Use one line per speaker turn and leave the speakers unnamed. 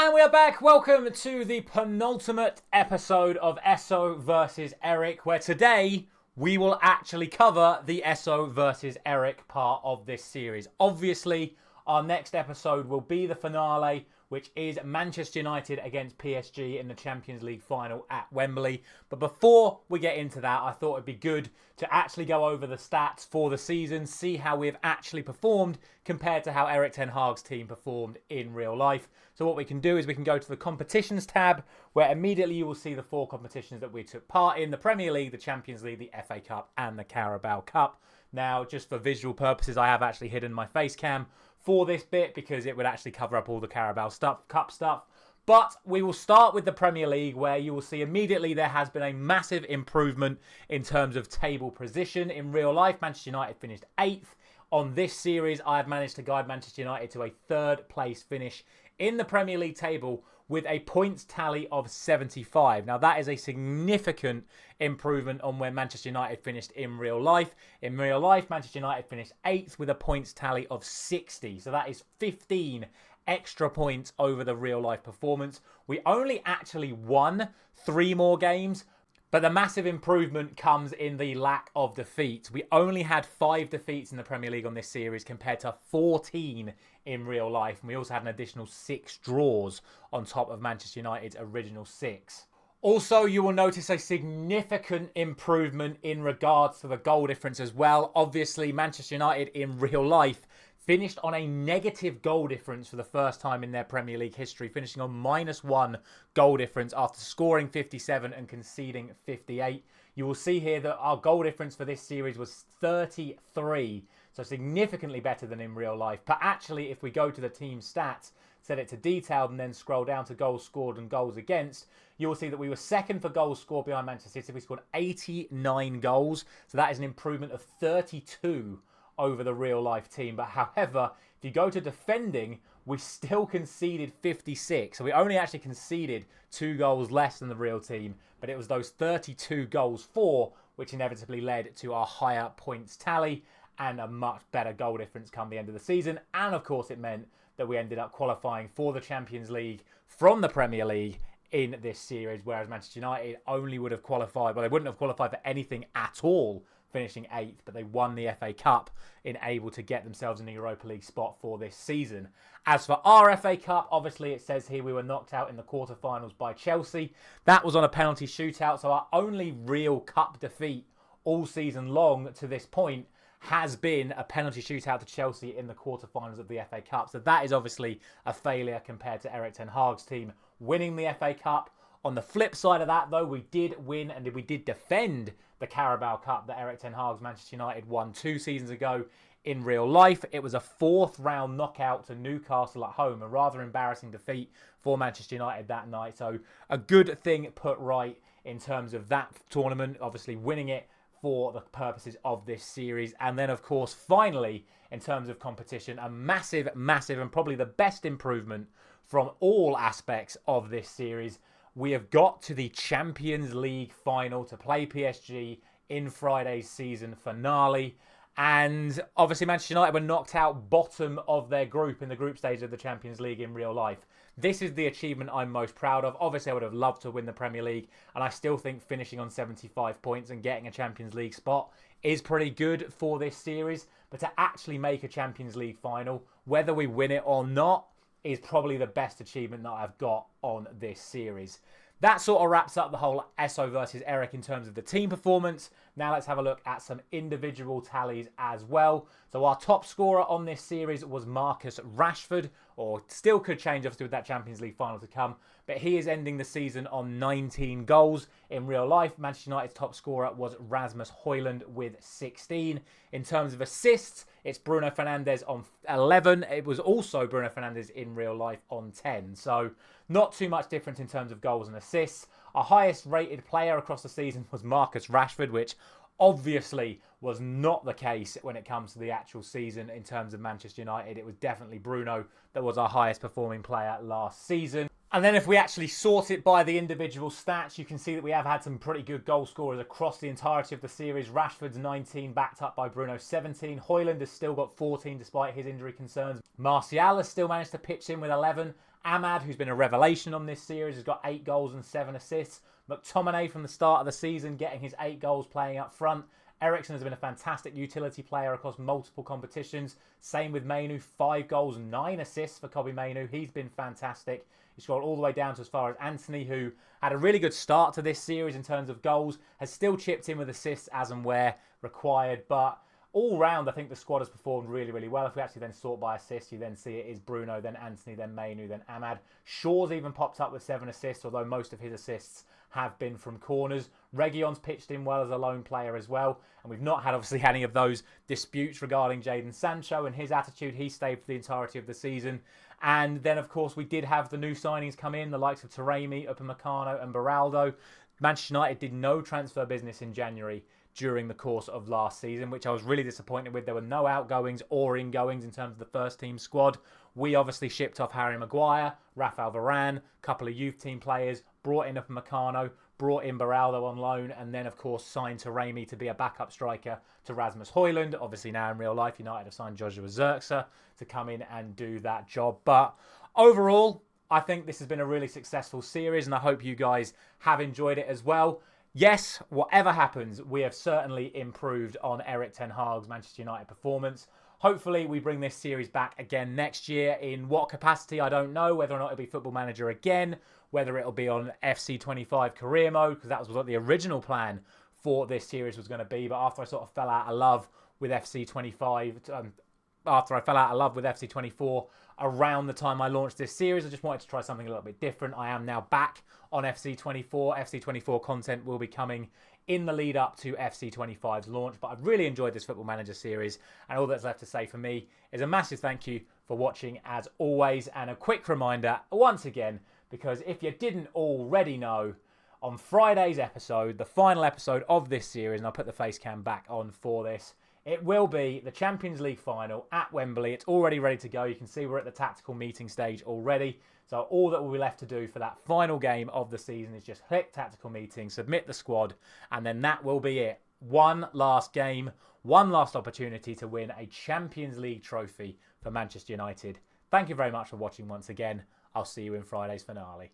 And we are back. Welcome to the penultimate episode of Esso versus Erik, where today we will actually cover the Esso versus Erik part of this series. Obviously, our next episode will be the finale, which is Manchester United against PSG in the Champions League final at Wembley. But before we get into that, I thought it'd be good to actually go over the stats for the season, see how we've actually performed compared to how Erik ten Hag's team performed in real life. So what we can do is we can go to the competitions tab, where immediately you will see the 4 competitions that we took part in: the Premier League, the Champions League, the FA Cup, and the Carabao Cup. Now, just for visual purposes, I have actually hidden my face cam for this bit because it would actually cover up all the Carabao Cup stuff. But we will start with the Premier League, where you will see immediately there has been a massive improvement in terms of table position. In real life, Manchester United finished 8th. On this series, I have managed to guide Manchester United to a 3rd place finish in the Premier League table with a points tally of 75. Now, that is a significant improvement on where Manchester United finished in real life. In real life, Manchester United finished 8th with a points tally of 60. So that is 15 extra points over the real life performance. We only actually won 3 more games, but the massive improvement comes in the lack of defeats. We only had 5 defeats in the Premier League on this series compared to 14 in real life. And we also had an additional 6 draws on top of Manchester United's original 6. Also, you will notice a significant improvement in regards to the goal difference as well. Obviously, Manchester United in real life finished on a negative goal difference for the first time in their Premier League history, finishing on -1 goal difference after scoring 57 and conceding 58. You will see here that our goal difference for this series was 33, so significantly better than in real life. But actually, if we go to the team stats, set it to detailed, and then scroll down to goals scored and goals against, you will see that we were 2nd for goals scored behind Manchester City. We scored 89 goals, so that is an improvement of 32 over the real life team. But however, if you go to defending, we still conceded 56. So we only actually conceded 2 goals less than the real team, but it was those 32 goals for which inevitably led to our higher points tally and a much better goal difference come the end of the season. And of course, it meant that we ended up qualifying for the Champions League from the Premier League in this series, whereas Manchester United only would have qualified, well, they wouldn't have qualified for anything at all, finishing 8th, but they won the FA Cup in able to get themselves in the Europa League spot for this season. As for our FA Cup, obviously it says here we were knocked out in the quarterfinals by Chelsea. That was on a penalty shootout, so our only real cup defeat all season long to this point has been a penalty shootout to Chelsea in the quarterfinals of the FA Cup. So that is obviously a failure compared to Erik ten Hag's team winning the FA Cup. On the flip side of that, though, we did win and we did defend the Carabao Cup that Erik ten Hag's Manchester United won 2 seasons ago in real life. It was a 4th round knockout to Newcastle at home, a rather embarrassing defeat for Manchester United that night. So a good thing put right in terms of that tournament, obviously winning it for the purposes of this series. And then, of course, finally, in terms of competition, a massive, and probably the best improvement from all aspects of this series. We have got to the Champions League final to play PSG in Friday's season finale. And obviously Manchester United were knocked out bottom of their group in the group stage of the Champions League in real life. This is the achievement I'm most proud of. Obviously, I would have loved to win the Premier League, and I still think finishing on 75 points and getting a Champions League spot is pretty good for this series. But to actually make a Champions League final, whether we win it or not, is probably the best achievement that I've got on this series. That sort of wraps up the whole Esso versus Erik in terms of the team performance. Now let's have a look at some individual tallies as well. So our top scorer on this series was Marcus Rashford, or still could change obviously with that Champions League final to come. But he is ending the season on 19 goals. In real life, Manchester United's top scorer was Rasmus Højlund with 16. In terms of assists, it's Bruno Fernandes on 11. It was also Bruno Fernandes in real life on 10. So not too much difference in terms of goals and assists. Our highest rated player across the season was Marcus Rashford, which obviously was not the case when it comes to the actual season in terms of Manchester United. It was definitely Bruno that was our highest performing player last season. And then if we actually sort it by the individual stats, you can see that we have had some pretty good goal scorers across the entirety of the series. Rashford's 19, backed up by Bruno's 17. Højlund has still got 14 despite his injury concerns. Martial has still managed to pitch in with 11. Ahmad, who's been a revelation on this series, has got 8 goals and 7 assists. McTominay from the start of the season getting his 8 goals playing up front. Eriksson has been a fantastic utility player across multiple competitions. Same with Mainu, 5 goals and 9 assists for Kobbie Mainu. He's been fantastic. You scroll all the way down to as far as Anthony, who had a really good start to this series in terms of goals, has still chipped in with assists as and where required, but all round, I think the squad has performed really, really well. If we actually then sort by assists, you then see it is Bruno, then Anthony, then Mainu, then Ahmad. Shaw's even popped up with 7 assists, although most of his assists have been from corners. Reguilon's pitched in well as a lone player as well. And we've not had, obviously, any of those disputes regarding Jadon Sancho and his attitude. He stayed for the entirety of the season. And then, of course, we did have the new signings come in, the likes of Taremi, Upamecano and Beraldo. Manchester United did no transfer business in January during the course of last season, which I was really disappointed with. There were no outgoings or ingoings in terms of the first team squad. We obviously shipped off Harry Maguire, Rafael Varane, a couple of youth team players, brought in Upamecano, brought in Beraldo on loan, and then, of course, signed Taremi to be a backup striker to Rasmus Højlund. Obviously, now in real life, United have signed Joshua Zirkzee to come in and do that job. But overall, I think this has been a really successful series, and I hope you guys have enjoyed it as well. Yes, whatever happens, we have certainly improved on Erik ten Hag's Manchester United performance. Hopefully, we bring this series back again next year. In what capacity, I don't know. Whether or not it'll be Football Manager again, whether it'll be on FC25 career mode, because that was what the original plan for this series was going to be. But after I sort of fell out of love with FC25, after I fell out of love with FC24 around the time I launched this series, I just wanted to try something a little bit different. I am now back on FC24. FC24 content will be coming in the lead up to FC25's launch, but I've really enjoyed this Football Manager series, and all that's left to say for me is a massive thank you for watching as always, and a quick reminder once again, because if you didn't already know, on Friday's episode, the final episode of this series, and I'll put the face cam back on for this, it will be the Champions League final at Wembley. It's already ready to go. You can see we're at the tactical meeting stage already. So all that will be left to do for that final game of the season is just click tactical meeting, submit the squad, and then that will be it. One last game, one last opportunity to win a Champions League trophy for Manchester United. Thank you very much for watching once again. I'll see you in Friday's finale.